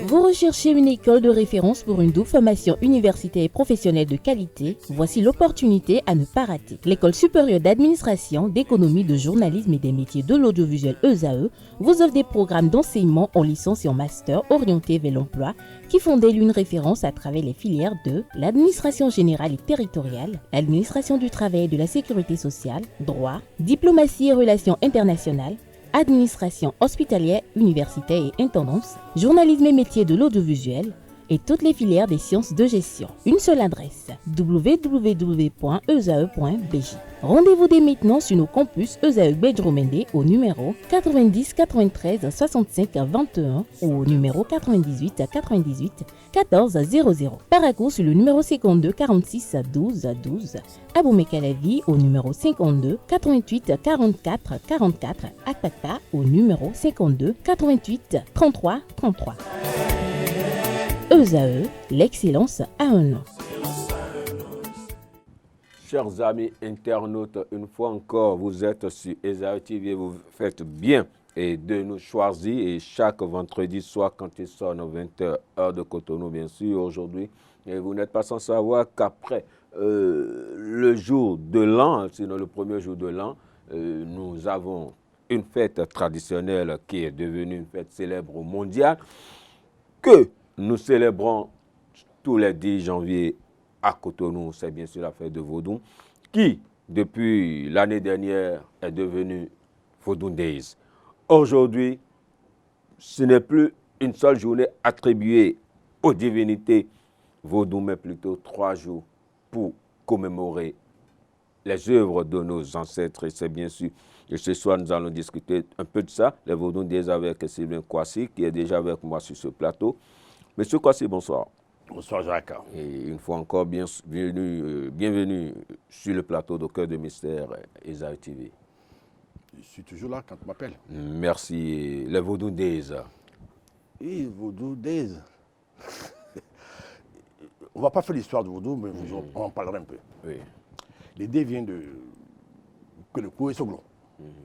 Vous recherchez une école de référence pour une double formation universitaire et professionnelle de qualité? Voici l'opportunité à ne pas rater. L'École supérieure d'administration, d'économie, de journalisme et des métiers de l'audiovisuel ESAE vous offre des programmes d'enseignement en licence et en master orientés vers l'emploi qui font d'elle une référence à travers les filières de l'administration générale et territoriale, l'administration du travail et de la sécurité sociale, droit, diplomatie et relations internationales, administration hospitalière, universitaire et intendance, journalisme et métiers de l'audiovisuel et toutes les filières des sciences de gestion. Une seule adresse, www.esae.bj. Rendez-vous dès maintenant sur nos campus ESAE Bedjromende au numéro 90 93 65 21 ou au numéro 98 98 14 00. Paracourt sur le numéro 52 46 12 12. Aboumé-Calavi au numéro 52 88 44 44. Akpaka au numéro 52 88 33 33. ESAE, l'excellence a un nom. Chers amis internautes, une fois encore, vous êtes sur ESAE TV, vous faites bien et de nous choisir et chaque vendredi soir quand il sonne 20h, heure de Cotonou, bien sûr, aujourd'hui. Et vous n'êtes pas sans savoir qu'après le jour de l'an, sinon le premier jour de l'an, nous avons une fête traditionnelle qui est devenue une fête célèbre mondiale que nous célébrons tous les 10 janvier à Cotonou, c'est bien sûr la fête de Vodou, qui, depuis l'année dernière, est devenue Vodou Days. Aujourd'hui, ce n'est plus une seule journée attribuée aux divinités Vodou, mais plutôt 3 jours pour commémorer les œuvres de nos ancêtres. Et c'est bien sûr, et ce soir, nous allons discuter un peu de ça, les Vodou Days avec Sylvain Kwasi, qui est déjà avec moi sur ce plateau. Monsieur Kwasi, bonsoir. Bonsoir Jacques. Et une fois encore, bienvenue sur le plateau de Cœur de Mystère ESAE TV. Je suis toujours là quand tu m'appelles. Merci. Les Vodou Days. Oui, Vodou Days. On ne va pas faire l'histoire de Vodou, mais on en parlera un peu. Oui. L'idée vient de Kelekou et Soglo.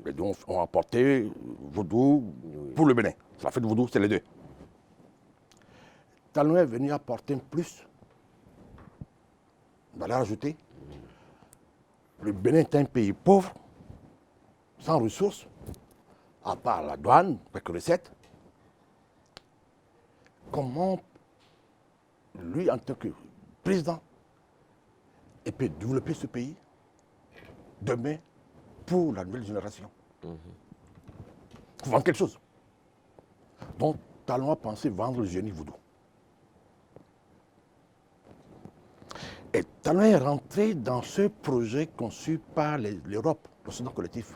Les deux ont apporté Vodou pour le Bénin. C'est la fête de Vodou, c'est les deux. Talon est venu apporter un plus, on va la rajouter. Le Bénin est un pays pauvre, sans ressources, à part la douane, quelques recettes. Comment lui, en tant que président, il peut développer ce pays demain pour la nouvelle génération? Il faut vendre quelque chose. Donc, Talon a pensé vendre le génie Vodou. Et Talon est rentré dans ce projet conçu par l'Europe, l'Occident collectif,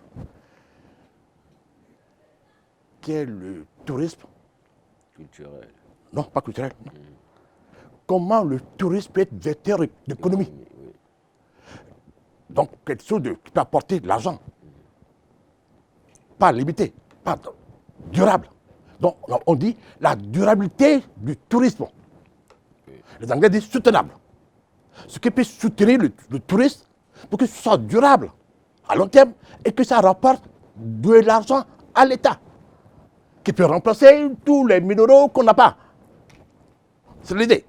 qui est le tourisme. Culturel. Non, pas culturel. Non. Comment le tourisme peut être vecteur d'économie. Donc, quelque chose qui peut apporter de l'argent. Pas limité, pas durable. Donc, on dit la durabilité du tourisme. Les Anglais disent soutenable. Ce qui peut soutenir le tourisme pour que ce soit durable à long terme et que ça rapporte de l'argent à l'État, qui peut remplacer tous les minéraux qu'on n'a pas. C'est l'idée.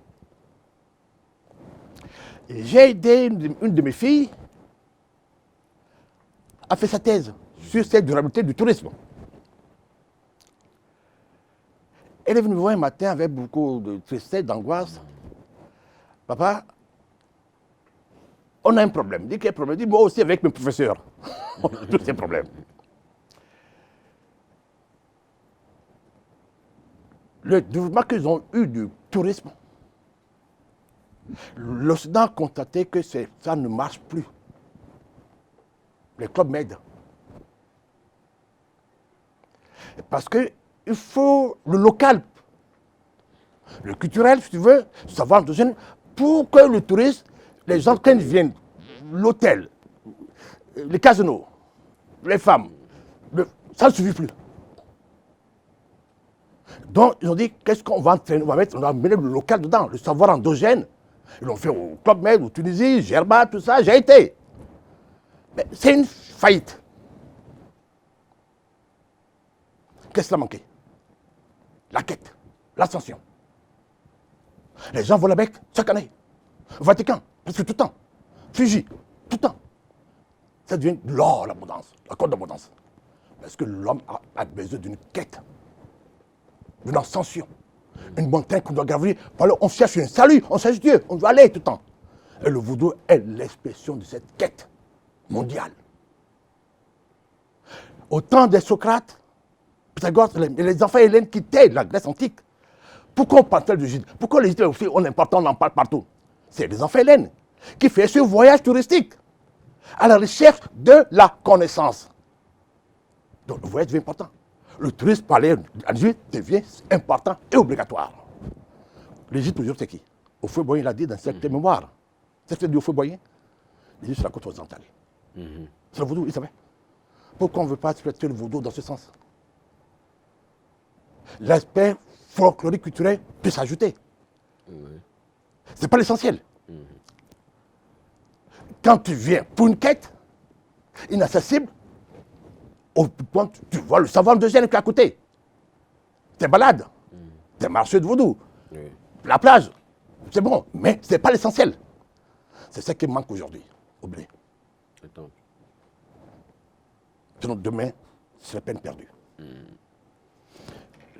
J'ai aidé une de mes filles à faire sa thèse sur cette durabilité du tourisme. Elle est venue me voir un matin avec beaucoup de tristesse, d'angoisse. Papa, on a un problème. Dit qu'il y a un problème. Dit moi aussi avec mes professeurs. On a tous ces problèmes. Le développement qu'ils ont eu du tourisme, l'Occident a constaté que ça ne marche plus. Les clubs m'aident. Parce qu'il faut le local, le culturel, si tu veux, savoir endogène, pour que le touriste, les gens, quand ils viennent, l'hôtel, les casinos, les femmes. Ça ne suffit plus. Donc, ils ont dit, qu'est-ce qu'on va entraîner? On va mener le local dedans, le savoir endogène. Ils l'ont fait au Club Med, au Tunisie, Gerba, tout ça, j'ai été. Mais c'est une faillite. Qu'est-ce qui a manqué? La quête, l'ascension. Les gens vont là-bas chaque année. Vatican, presque tout le temps. Fiji, tout le temps. Ça devient l'or, l'abondance, la côte d'abondance. Parce que l'homme a besoin d'une quête, d'une ascension, une montagne qu'on doit gravir. On cherche un salut, on cherche Dieu, on doit aller tout le temps. Et le vaudou est l'expression de cette quête mondiale. Au temps des Socrates, Pythagore, les enfants hellènes quittaient la Grèce antique. Pourquoi on parle de Gide? Pourquoi les Gide aussi, on en parle partout? C'est les enfants hellènes qui font ce voyage touristique à la recherche de la connaissance. Donc le voyage devient important. Le tourisme par l'Égypte devient important et obligatoire. L'Égypte aujourd'hui, c'est qui? Houphouët-Boigny l'a dit dans cette mémoire. C'est ce que dit Houphouët-Boigny. L'Égypte, c'est la côte occidentale. C'est le vaudou, il savait. Pourquoi on ne veut pas exploiter le vaudou dans ce sens? L'aspect folklorique culturel peut s'ajouter. Ce n'est pas l'essentiel. Quand tu viens pour une quête inaccessible, au point tu vois le savoir de gêne qui est à côté. Tes balades, tes marchés de vaudou, la plage, c'est bon, mais ce n'est pas l'essentiel. C'est ce qui manque aujourd'hui au Bénin. Sinon demain, c'est peine perdue.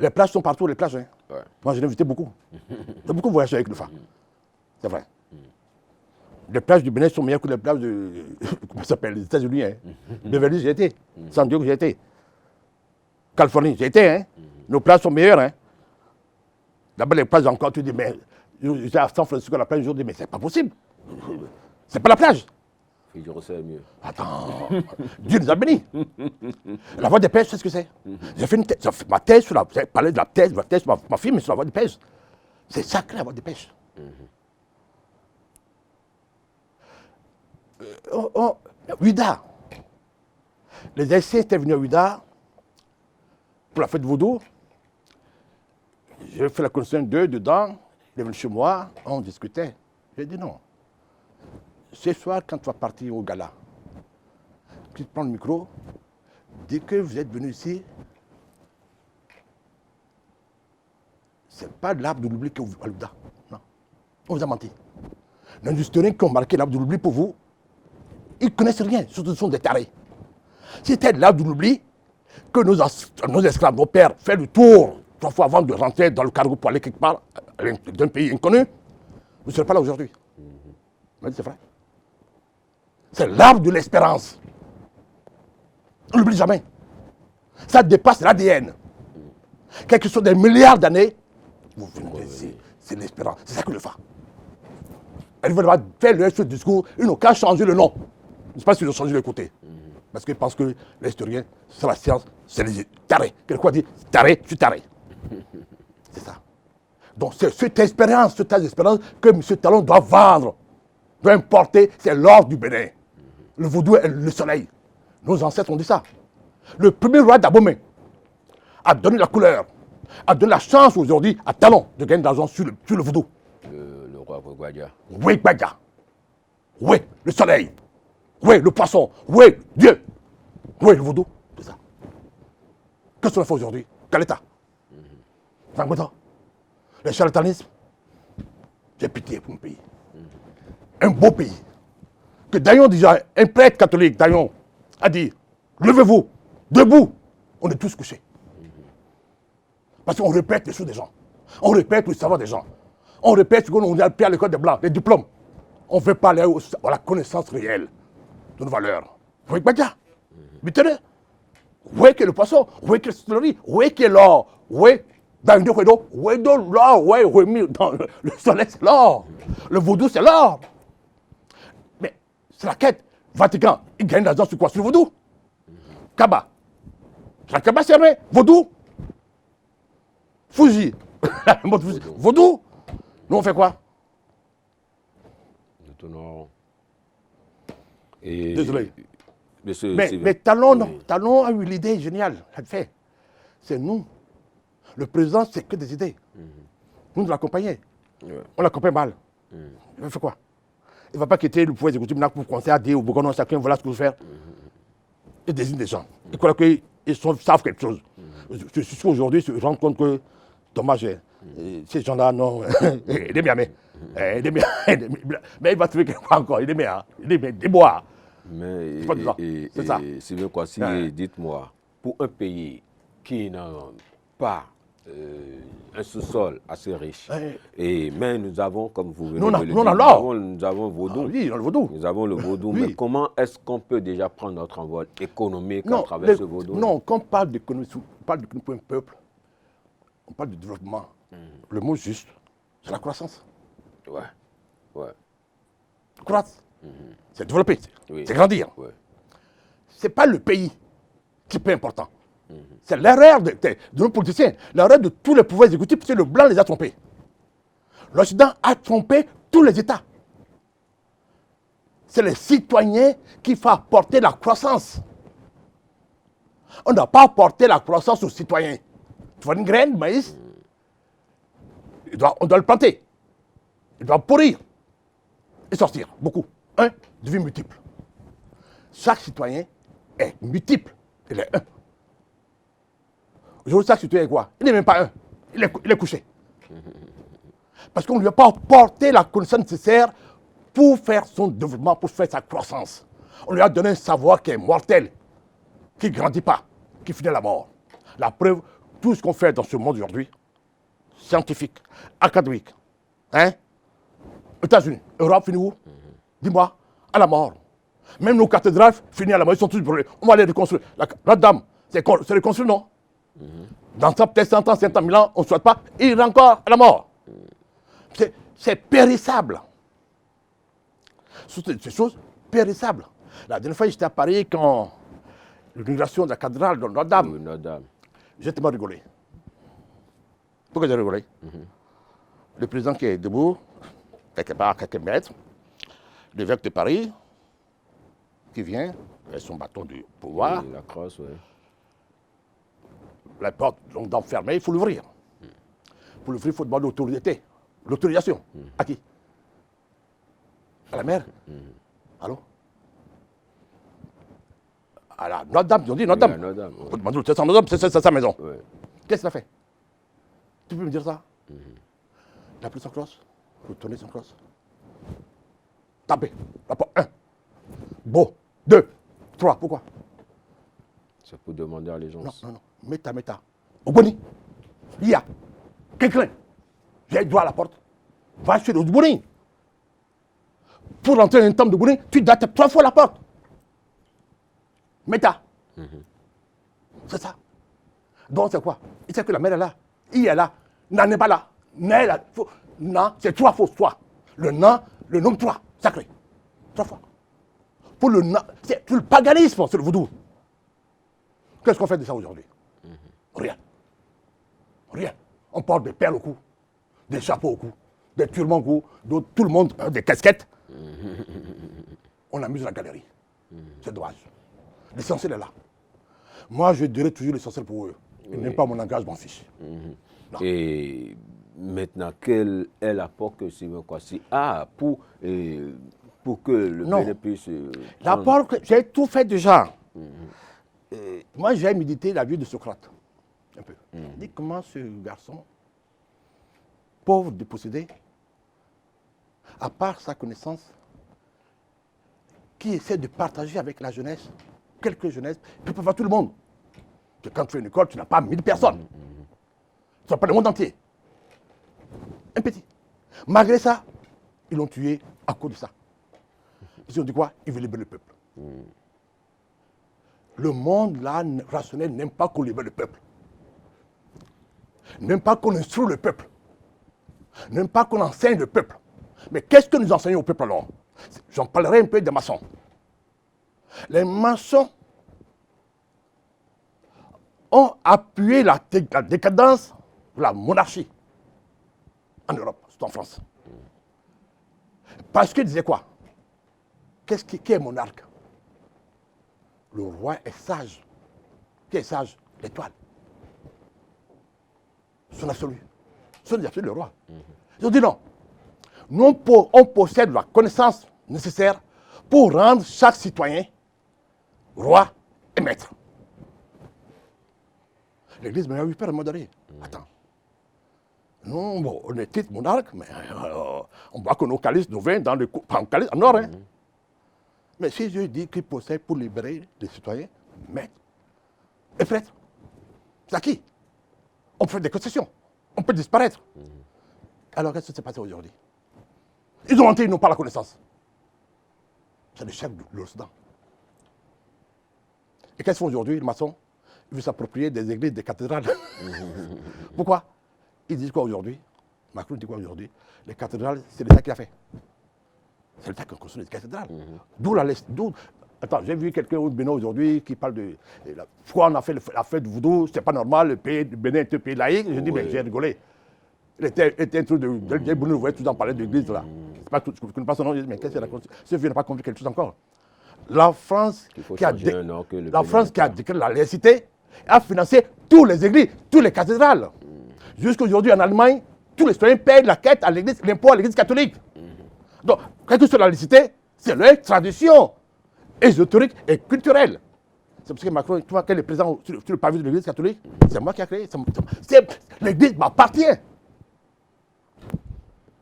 Les plages sont partout, les plages. Hein. Ouais. Moi, j'ai invité beaucoup. J'ai beaucoup voyagé avec le phare. C'est vrai. Les plages du Bénin sont meilleures que les plages de. Comment ça s'appelle? Les États-Unis. Hein. Beverly, j'ai été. San Diego, j'ai été. Californie, j'ai été. Hein. Nos plages sont meilleures. Hein. D'abord, les plages encore, tu dis, mais. J'étais à San Francisco, la plage, je dis, mais c'est pas possible. C'est pas la plage. Je sais mieux. Attends, Dieu nous a bénis. La voie des pêches, c'est ce que c'est. J'ai fait ma thèse sur j'ai parlé de la thèse, ma fille, mais sur la voie des pêches. C'est sacré la voie des pêches. Ouida. Les Haïtiens étaient venus à Ouida pour la fête de vaudou. J'ai fait la connaissance d'eux dedans. Ils venaient chez moi, on discutait. J'ai dit non. Ce soir, quand tu vas partir au gala, tu prends le micro, dis que vous êtes venu ici. Ce n'est pas l'arbre de l'oubli que vous avez. Non. On vous a menti. Les historiens qui ont marqué l'arbre de l'oubli pour vous, ils ne connaissent rien, surtout ce sont des tarés. C'était l'arbre de l'oubli que nos esclaves, nos pères, fait le tour 3 fois avant de rentrer dans le cargo pour aller quelque part d'un pays inconnu. Vous ne serez pas là aujourd'hui. C'est vrai. C'est l'arbre de l'espérance. On ne l'oublie jamais. Ça dépasse l'ADN. Quelque chose des milliards d'années, vous venez ici, c'est l'espérance. C'est ça que le fait. Elle va faire ce discours, ils n'ont qu'à changer le nom. Je ne sais pas s'ils ont changé le côté. Parce qu'ils pensent que l'historien, c'est la science, c'est les tarés. Quelqu'un dit taré, je suis taré. C'est ça. Donc c'est cette expérience que M. Talon doit vendre, doit importer, c'est l'or du Bénin. Le vaudou est le soleil. Nos ancêtres ont dit ça. Le premier roi d'Abomey a donné la couleur, a donné la chance aujourd'hui à Talon de gagner de l'argent sur le vaudou. Le roi Gwadia. Oui, Gwadia. Oui, le soleil. Oui, le poisson. Oui, Dieu. Oui, le vaudou. C'est ça. Qu'est-ce qu'on fait aujourd'hui? Quel état? Le charlatanisme. J'ai pitié pour mon pays. Un beau pays. Que Dayon, déjà, un prêtre catholique, Dayon, a dit, levez-vous, debout, on est tous couchés. Parce qu'on répète les choses des gens. On répète le savoir des gens. On répète ce qu'on a appris à l'école des Blancs, les diplômes. On ne veut pas aller à la connaissance réelle de nos valeurs. Vous voyez Gbadia? Mettez-le. Où est le poisson? Où est la stylerie? Où est l'or? Où est dans l'or? Où est dans le soleil, c'est l'or. Le vaudou, c'est l'or. Mais c'est la quête. Vatican, il gagne l'argent sur quoi? Sur le vaudou. Kaba. La Kaba, c'est vrai. Vaudou. Fuji. Vaudou. Nous, on fait quoi? Nous tournons. Et désolé. Monsieur Mais Sylvain. Talon, Oui. Talon a eu l'idée géniale. Elle fait. C'est nous. Le président, c'est que des idées. Nous l'accompagnons. Ouais. On l'accompagne mal. Il fait quoi? Il ne va pas quitter le pouvoir exécutif maintenant pour commencer à dire au gouvernement chacun, voilà ce que vous faire. Il désigne des gens. Il croit qu'ils savent quelque chose. Je suis sûr aujourd'hui, je me rends compte que, dommage, ces gens-là, non, il est bien, mais il est bien, mais il va trouver quelque chose encore, il est bien, des bois. Mais C'est pas de ça. C'est ça. Sylvain Kwasi, Ouais. dites-moi, pour un pays qui n'a pas un sous-sol assez riche, Ouais. mais nous avons, comme vous venez Nous, on a- de le nous, on dire, a l'or. nous avons Vaudou. Ah oui, dans le vaudou. Nous avons le vaudou, Oui. mais comment est-ce qu'on peut déjà prendre notre envol économique à Non, travers ce vaudou? non, quand on parle d'économie, on parle d'économie pour un peuple, on parle de développement. Le mot juste, c'est la croissance. Ouais, ouais, Croître, c'est développer, oui. c'est grandir. Ouais. Ce n'est pas le pays qui est plus important. C'est l'erreur de nos politiciens, l'erreur de tous les pouvoirs exécutifs, parce que le blanc les a trompés. L'Occident a trompé tous les États. C'est les citoyens qui font apporter la croissance. On n'a pas apporté la croissance aux citoyens. Tu vois une graine de maïs, on doit le planter. Il doit pourrir et sortir. Beaucoup. Un devient multiple. Chaque citoyen est multiple. Il est un. Aujourd'hui, chaque citoyen est quoi? Il n'est même pas un. Il est couché. Parce qu'on ne lui a pas apporté la connaissance nécessaire pour faire son développement, pour faire sa croissance. On lui a donné un savoir qui est mortel, qui ne grandit pas, qui finit à la mort. La preuve, tout ce qu'on fait dans ce monde aujourd'hui, scientifique, académique, hein? États-Unis, Europe finit où? Dis-moi, à la mort. Même nos cathédrales finissent à la mort, ils sont tous brûlés. On va les reconstruire. Notre-Dame, c'est reconstruit, non? Dans peut-être 100 ans, 50 000 ans, on ne souhaite pas, il est encore à la mort. C'est périssable. Ces choses périssables. La dernière fois, j'étais à Paris quand l'inauguration de la cathédrale de Notre-Dame. Oui, Notre-Dame. J'ai tellement rigolé. Pourquoi j'ai rigolé? Le président qui est debout, quelque part, à quelques mètres, l'évêque de Paris, qui vient, avec son bâton du pouvoir, Oui, la crosse, oui. la porte donc fermée, il faut l'ouvrir. Pour l'ouvrir, il faut demander l'autorité. L'autorisation. À qui? À la mère. Allô? À la Notre-Dame, ils ont dit Oui, Notre-Dame. à Notre-Dame, Il oui. faut demander l'autorisation à Notre-Dame, c'est sa maison. Ouais. Qu'est-ce qu'il a fait? Tu peux me dire ça? Il a pris son crosse, retourné son crosse. Tapé. Rapport 1. Beau. 2. 3. Pourquoi? C'est pour demander à les gens. Non, non, non. Meta. Ogboni. Il y a. Quelqu'un. J'ai droit à la porte. Va chez le Ogboni. Pour rentrer dans un temple de Ogboni, tu dois taper 3 fois la porte. Meta. C'est ça. Donc c'est quoi? Il sait que la mère est là. Il est là. Nan n'est pas là. N'est là. Nan, c'est 3 fois 3. Le nan, le nombre 3. Sacré. 3 fois. Pour le nan, c'est le paganisme, c'est le vaudou. Qu'est-ce qu'on fait de ça aujourd'hui? Rien. Rien. On porte des perles au cou, des chapeaux au cou, des turbans au cou, tout le monde, des casquettes. On amuse la galerie. C'est dommage. L'essentiel est là. Moi, je dirais toujours l'essentiel pour eux. Ils n'aiment pas mon langage, je m'en fiche. Non. Et maintenant, quel est l'apport que Sylvain Kwasi a pour que le Non. Bénin puisse... L'apport, j'ai tout fait déjà. Moi, j'ai médité la vie de Socrate. Un peu. Je dis comment ce garçon, pauvre, dépossédé, à part sa connaissance, qui essaie de partager avec la jeunesse, quelques jeunesses, puis pas tout le monde. Parce que quand tu fais une école, tu n'as pas 1000 personnes. Tu n'as pas le monde entier. Un petit. Malgré ça, ils l'ont tué à cause de ça. Ils ont dit quoi? Ils veulent libérer le peuple. Le monde, là, rationnel, n'aime pas qu'on libère le peuple. N'aime pas qu'on instruise le peuple. N'aime pas qu'on enseigne le peuple. Mais qu'est-ce que nous enseignons au peuple alors? J'en parlerai un peu des maçons. Les maçons ont appuyé la décadence de la monarchie en Europe, surtout en France. Parce qu'ils disaient quoi? Qui est monarque? le roi est sage. Qui est sage? L'étoile. Son absolu. Son absolu, le roi. Ils ont dit non. Nous, on possède la connaissance nécessaire pour rendre chaque citoyen roi et maître. L'Église m'a eu peur à un moment donné. Attends. Nous, bon, on est titre monarque, mais on voit que nos calices nous viennent dans le calice en or. Hein. Mais si Dieu dit qu'il possède pour libérer les citoyens, maître et prêtre, c'est à qui? On fait des concessions. On peut disparaître. Alors qu'est-ce qui s'est passé aujourd'hui? Ils ont menti, ils n'ont pas la connaissance. C'est le chef de l'Occident. Et qu'est-ce qu'ils font aujourd'hui, les maçons? Ils veulent s'approprier des églises, des cathédrales. Pourquoi? Ils disent quoi aujourd'hui? Macron dit quoi aujourd'hui? Les cathédrales, c'est l'État qui a fait. C'est l'État qui a construit les cathédrales. D'où la... Attends, j'ai vu quelqu'un au Bénin aujourd'hui qui parle de... Pourquoi on a fait la fête du Voodoo? C'est pas normal, le pays du Bénin est un pays laïque. Je dis, mais j'ai rigolé. Il était un truc de... Vous voyez tout en parler de l'église là. C'est pas tout, je ne connais pas son nom, je dis, mais qu'est-ce qu'il a construit? Ce vieux n'a pas compris quelque chose encore. La France qui a déclaré la laïcité a financé tous les églises, toutes les cathédrales. Jusqu'aujourd'hui en Allemagne, tous les citoyens payent la quête à l'église, l'impôt à l'église catholique. Donc, quelque chose sur la laïcité, c'est leur tradition ésotérique et culturelle. C'est parce que Macron, tu vois, quel est présent sur le pavillon de l'église catholique, c'est moi qui ai créé. L'église m'appartient.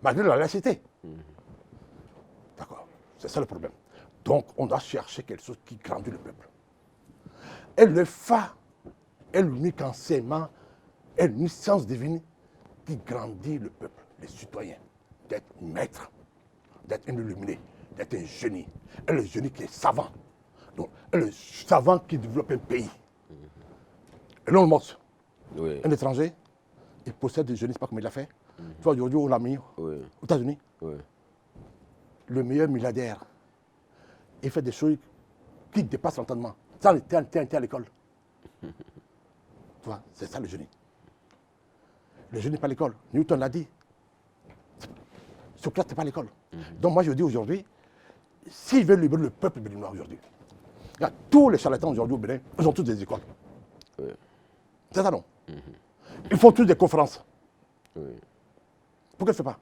Malgré la laïcité. D'accord, c'est ça le problème. Donc, on doit chercher quelque chose qui grandit le peuple. Et le phare est l'unique enseignement, est l'unique science divine qui grandit le peuple, les citoyens, d'être maître, d'être un illuminé, d'être un génie. Et le génie qui est savant. Donc, et le savant qui développe un pays. Et non le Musk, un étranger, il possède des génies, c'est pas comme il l'a fait. Tu vois, aujourd'hui, on l'a mis aux États-Unis. Le meilleur milliardaire, il fait des choses qui dépassent l'entendement. Ça, on était à l'école. Tu vois, c'est ça le génie. Le génie n'est pas à l'école. Newton l'a dit. Socrate n'est pas à l'école. Donc moi, je dis aujourd'hui, s'ils veulent libérer le peuple béninois aujourd'hui, regarde, tous les charlatans aujourd'hui au Bénin, ils ont tous des écoles. C'est ça, non? Ils font tous des conférences. Pourquoi ils ne font pas?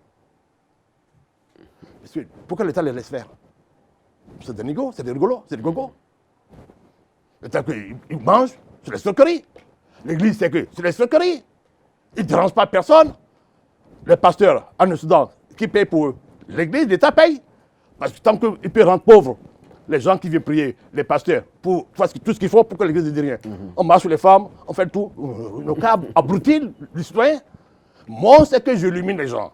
Pourquoi l'État les laisse faire? C'est des négos, c'est des rigolos, c'est des gogos. L'État, ils mangent, c'est les escroqueries. L'Église, c'est que c'est les escroqueries. Ils ne dérangent pas personne. Les pasteurs en Occident, qui payent pour eux? L'Église, l'État paye. Parce que tant qu'ils peuvent rendre pauvres les gens qui viennent prier, les pasteurs, pour faire tout ce qu'il faut pour que l'Église ne dise rien. On marche sur les femmes, on fait tout. Nos cas abrutis, les citoyens. Moi, c'est que j'illumine les gens.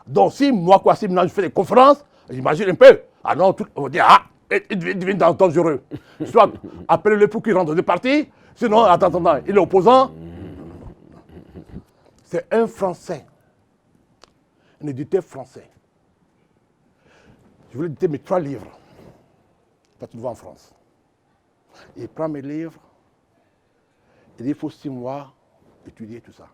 Donc, si moi, je fais des conférences, j'imagine un peu. Ah non, on va dire, ah, il devient dangereux. Soit appelez-le pour qu'il rentre de parti, sinon, attends, il est opposant. C'est un Français, un éditeur français. Je voulais éditer mes 3 livres. Pas tout le en France. Il prend mes livres, il dit, il faut 6 mois étudier tout ça.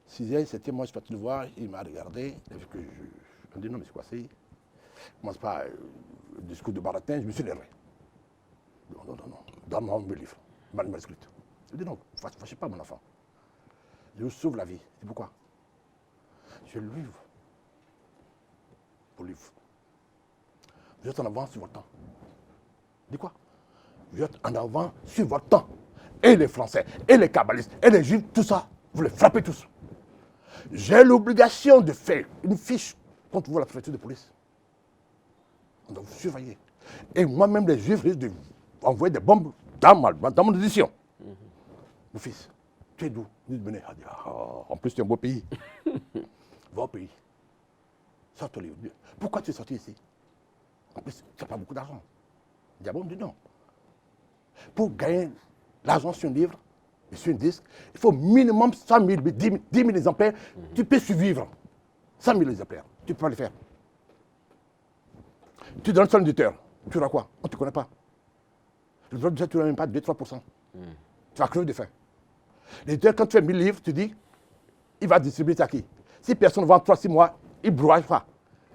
6e, 7e mois, je ne sais pas tout le voir, il m'a regardé, il a vu que je me dit, non, mais c'est quoi, c'est... Commence pas le discours de baratin, je me suis levé. Non, dans mon livre, ma manuscrit. Il dit, non, ne fâchez pas mon enfant. Je vous sauve la vie. C'est pourquoi? Je livre pour livre. Vous êtes en avance sur votre temps. Dis quoi? Vous êtes en avant sur votre temps. Et les Français, et les kabbalistes, et les juifs, tout ça, vous les frappez tous. J'ai l'obligation de faire une fiche contre vous à la préfecture de police. On doit vous surveiller. Et moi-même, les juifs risquent d'envoyer des bombes dans mon édition. Mon fils, tu es d'où? En plus, tu es un beau pays. Va au pays. Sors ton livre. Pourquoi tu es sorti ici? En plus, tu n'as pas beaucoup d'argent. Diabon dit non. Pour gagner l'argent sur un livre, et sur un disque, il faut minimum 100 000, 10 000 exemplaires. Tu peux survivre. 100 000 exemplaires. Tu peux pas le faire. Tu donnes ça à l'éditeur. Tu auras quoi? On ne te connaît pas. Le droit de tu n'as même pas 2-3%. Tu vas crever de faim. L'éditeur, quand tu fais 1000 livres, tu dis, il va distribuer ça à qui? Si personne ne vend 3-6 mois, il ne brouille pas.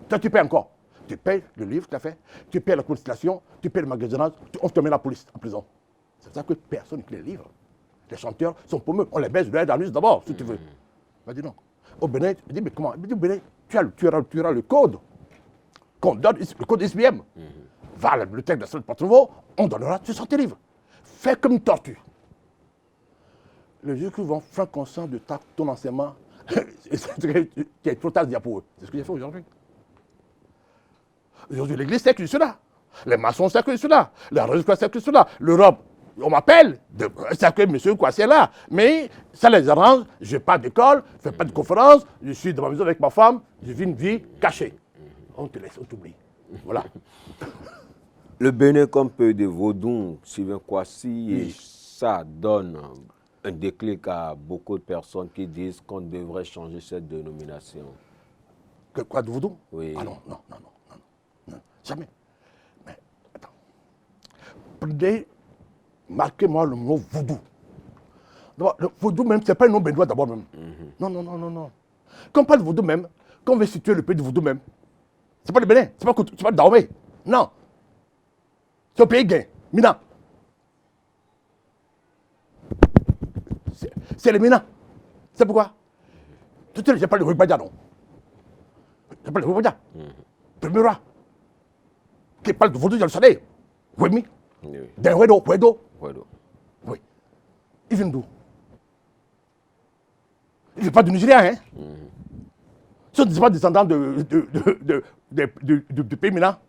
Toi, tu paies encore. tu payes le livre que tu as fait, tu payes la consultation, tu payes le magasinage, on te met la police en prison. C'est pour ça que personne ne les livre. Les chanteurs sont paumeux. On les baisse de l'aide à l'us d'abord, si tu veux. Il m'a dit non. Au Bénin, il dit, mais comment? Il m'a dit, au Bénin, tu auras le code. Qu'on donne le code SBM. Va à la bibliothèque de la salle de Porte-Nouveau, on donnera 200 livres. Fais comme une tortue. Les gens qui vont faire conscience de ton enseignement, qui est trop tard pour eux. C'est ce que j'ai fait aujourd'hui. Aujourd'hui, l'Église sait que je suis là. Les maçons savent que je suis là. Les religieux savent que je suis là. L'Europe, on m'appelle, c'est que monsieur Kouassi est là. Mais ça les arrange, je n'ai pas d'école, je ne fais pas de conférence, je suis dans ma maison avec ma femme, je vis une vie cachée. On te laisse, on t'oublie. Voilà. Le Bénin comme peu de Vaudou, Sylvain Kouassi, et ça donne un déclic à beaucoup de personnes qui disent qu'on devrait changer cette dénomination. Quoi de Vaudou? Oui. Ah non, jamais. Mais attends. Prenez, marquez-moi le mot Vaudou. Le Vaudou même, ce n'est pas un nom béninois d'abord même. Non. Quand on parle de Vaudou même, quand on veut situer le pays de Vaudou même, ce n'est pas le Bénin, ce n'est pas le Dahomey. Non. C'est au pays gain, Mina. C'est le Mina. C'est pourquoi? Tout à l'heure, j'ai parlé de Rugbadia, non? J'ai parlé de Rugbadia. Premier roi. Qui parle de Vaudou dans le soleil. Oui. D'un Wedo. Oui. Il vient d'où? Il ne vient pas du Nigeria, hein? Ce ne sont pas descendants du pays Mina.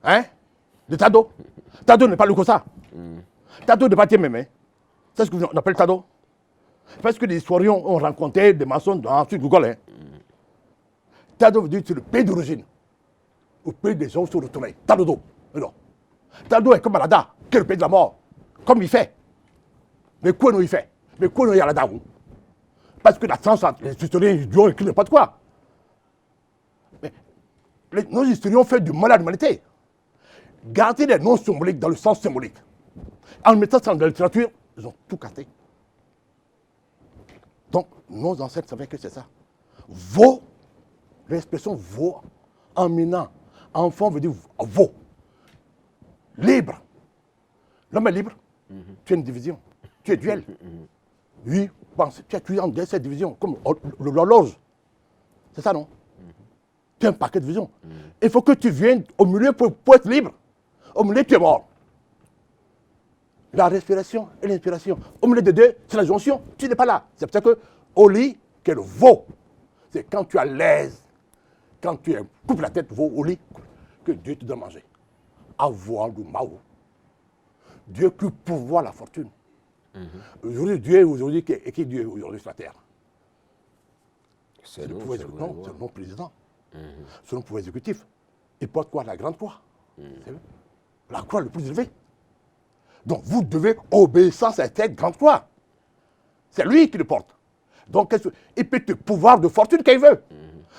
Hein? De Tado. Tado n'est pas le Kosa. Tado n'est pas Tiememe. C'est ce qu'on appelle Tado. Parce que les historiens ont rencontré des maçons sur Google. Hein. Tado veut dire que c'est le pays d'origine. Au pays des gens se retournent. Tado. Non. Tado est comme Alada, qui est le pays de la mort. Comme il fait. Mais quoi il fait? Mais quoi il y a Alada? Parce que la science, les historiens ont écrit n'importe quoi. Mais nos historiens ont fait du mal à l'humanité. Garder les noms symboliques dans le sens symbolique. En mettant ça dans la littérature, ils ont tout cassé. Donc, nos ancêtres savaient que c'est ça. Veau, l'expression veau, emmenant, enfant veut dire veau. Libre. L'homme est libre. Tu as une division. Tu es duel. Oui, pense, tu es en cette division, comme l'horloge. C'est ça, non? Tu as un paquet de divisions. Il faut que tu viennes au milieu pour être libre. Au milieu, tu es mort. La respiration et l'inspiration. Au milieu des deux, c'est la jonction. Tu n'es pas là. C'est pour ça que au lit, quel veau. C'est quand tu es à l'aise, quand tu coupes la tête, veau au lit, que Dieu te donne à manger. Avoir du mao. Dieu qui pourvoit la fortune. Aujourd'hui, Dieu est aujourd'hui, qui est Dieu aujourd'hui sur la terre? C'est le pouvoir exécutif. Non, c'est le non-président. C'est le pouvoir exécutif. Il porte quoi? La grande croix. La croix le plus élevée. Donc vous devez obéir à cette grande croix. C'est lui qui le porte. Donc il peut te pouvoir de fortune qu'il veut.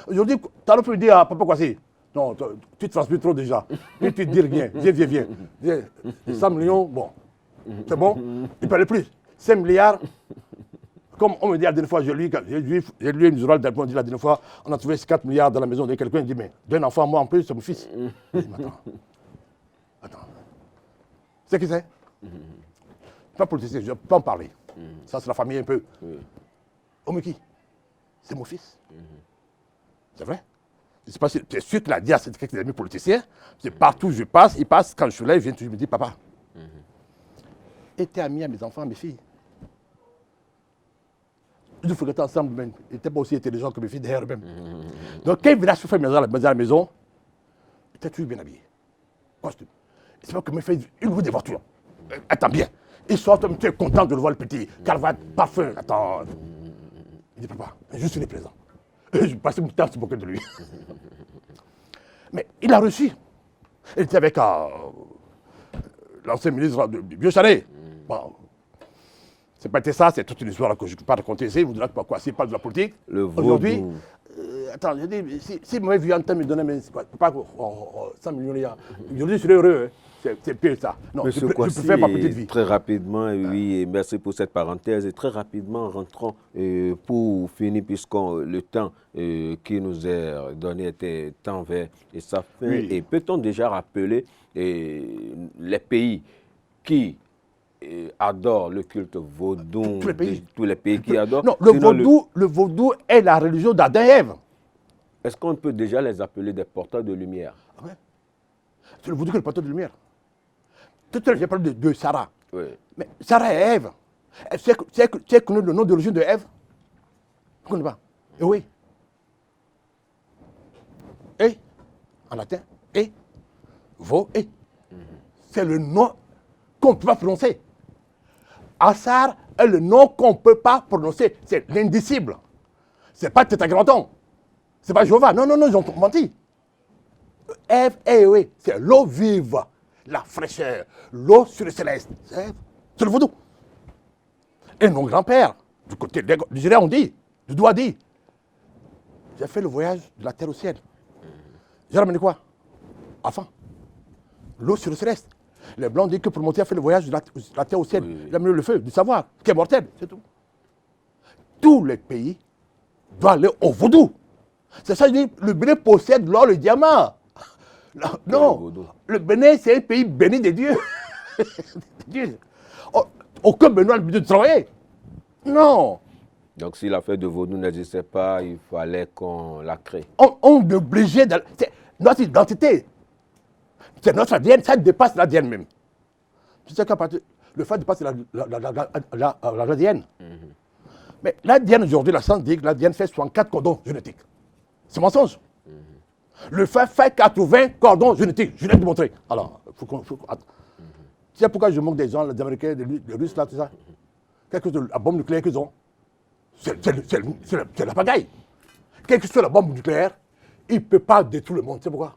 Aujourd'hui, tu as pu dire à Papa Kouassi, non, tu te transmets trop déjà. Et tu ne dis rien. Viens. 100 millions, bon. C'est bon? Il ne parlait plus. 5 milliards. Comme on me dit la dernière fois, j'ai lu une journal d'Alpon, dit la dernière fois, on a trouvé 4 milliards dans la maison de quelqu'un, il dit, mais d'un enfant, moi en plus, c'est mon fils. Je dis, attends. C'est qui c'est? Pas politicien, je ne peux pas en parler. Ça, c'est la famille un peu. Oh, mais qui? C'est mon fils. C'est vrai? Je ne sais pas si c'est sûr qu'il a dit à ses amis politiciens, c'est partout où je passe, il passe, quand je suis là, il vient toujours me dire, papa, était ami à mes enfants, à mes filles. Ils faut être ensemble même. Ils n'étaient pas aussi intelligents que mes filles derrière eux-mêmes. Donc, quand il venait se faire à la maison, il était toujours bien habillé. Costume. C'est pas que me fait une roue des voitures. Attends bien. Il sort, tu es content de le voir le petit. Cravate, parfum. Attends. Il dit, papa, je suis présent. Je passais mon temps à se moquer de lui. Mais il a reçu. Il était avec l'ancien ministre de Vieux-Chalet. Bon. C'est pas été ça, c'est toute une histoire que je ne peux pas raconter ici. Vous direz pourquoi s'il parle de la politique. Aujourd'hui, attends, je dis, si m'avait vu en temps me donner, mais pas 100 millions, aujourd'hui je serais heureux. Hein. C'est pire ça. Non, Monsieur je préfère ma petite vie. très rapidement, oui, et merci pour cette parenthèse. Et très rapidement, rentrons pour finir, puisque le temps qui nous est donné était temps vers et sa fin. Oui. Et peut-on déjà rappeler les pays qui adorent le culte vaudou, tous les pays qui adorent? Non, Sinon, le vaudou est la religion d'Adam et Ève. Est-ce qu'on peut déjà les appeler des porteurs de lumière? Ah ouais. C'est le vaudou qui est le porteur de lumière. Tout à l'heure, j'ai parlé de Sarah. Oui. Mais Sarah et Ève. Tu connais le nom d'origine de Ève? Tu ne connais pas? Et oui. Et, en latin, et, vo, et. C'est le nom qu'on ne peut pas prononcer. Assar est le nom qu'on ne peut pas prononcer. C'est l'indicible. Ce n'est pas Tétragrammaton. Ce n'est pas Jéhovah. Non, non, non, ils ont menti. Ève, eh oui, c'est l'eau vive, la fraîcheur, l'eau sur le céleste. C'est le vaudou. Et nos grands-pères, du côté du Nigeria, on dit, du doigt dit, j'ai fait le voyage de la terre au ciel. J'ai ramené quoi? Enfin, l'eau sur le céleste. Les Blancs disent que pour monter à faire le voyage de la terre au ciel, Oui. j'ai amené le feu, du savoir, qui est mortel, c'est tout. Tous les pays doivent aller au vaudou. C'est ça que je dis, le Bénin possède l'or, le diamant. Non, le Bénin, c'est un pays béni de Dieu. Dieu. Aucun Bénin n'a le but de travailler. Non. Donc, si l'affaire de vaudou n'existait pas, il fallait qu'on la crée. On est obligé de... C'est notre identité. C'est notre ADN, ça dépasse l'ADN même. Tu sais qu'à partir... Le fait dépasse l'ADN. Mais l'ADN aujourd'hui, la science dit que l'ADN fait 64 cordons génétiques. C'est mensonge. Le fait 80 cordons génétiques. Je viens de montrer. Alors, il faut qu'on... Tu sais pourquoi je manque des gens, les Américains, les Russes, là, tout ça? Quelque chose de la bombe nucléaire qu'ils ont. C'est la pagaille. Quelle que soit la bombe nucléaire, il ne peut pas détruire le monde. Tu sais pourquoi?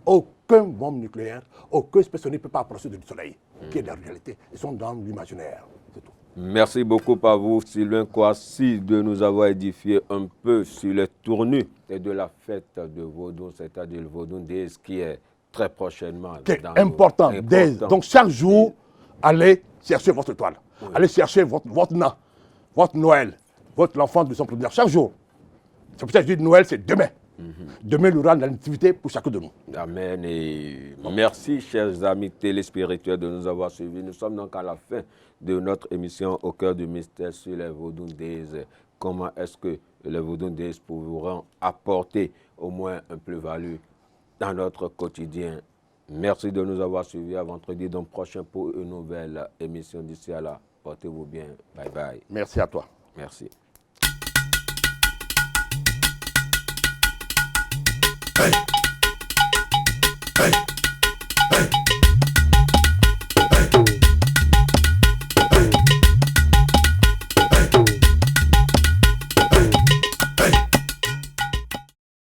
Aucun bombe nucléaire, aucun spécialiste ne peut pas approcher du soleil, qui est la réalité. Ils sont dans l'imaginaire. C'est tout. Merci beaucoup à vous, Sylvain Kouassi, de nous avoir édifié un peu sur les tournures de la fête de Vaudou, c'est-à-dire le Vaudou Days, qui est très prochainement. C'est important. Donc chaque jour, allez chercher votre étoile. Oui. Allez chercher votre nain, votre Noël, l'enfant de son premier chaque jour. C'est pour ça que je dis Noël, c'est demain. Demain, il y aura la nativité pour chacun de nous. Amen. Et merci, chers amis téléspirituels, de nous avoir suivis. Nous sommes donc à la fin de notre émission Au cœur du mystère sur les Vaudou Days. Comment est-ce que les Vaudou Days pourront apporter au moins un plus-value dans notre quotidien? Merci de nous avoir suivis. À vendredi donc prochain pour une nouvelle émission. D'ici à là, portez-vous bien. Bye bye. Merci à toi. Merci. Hey.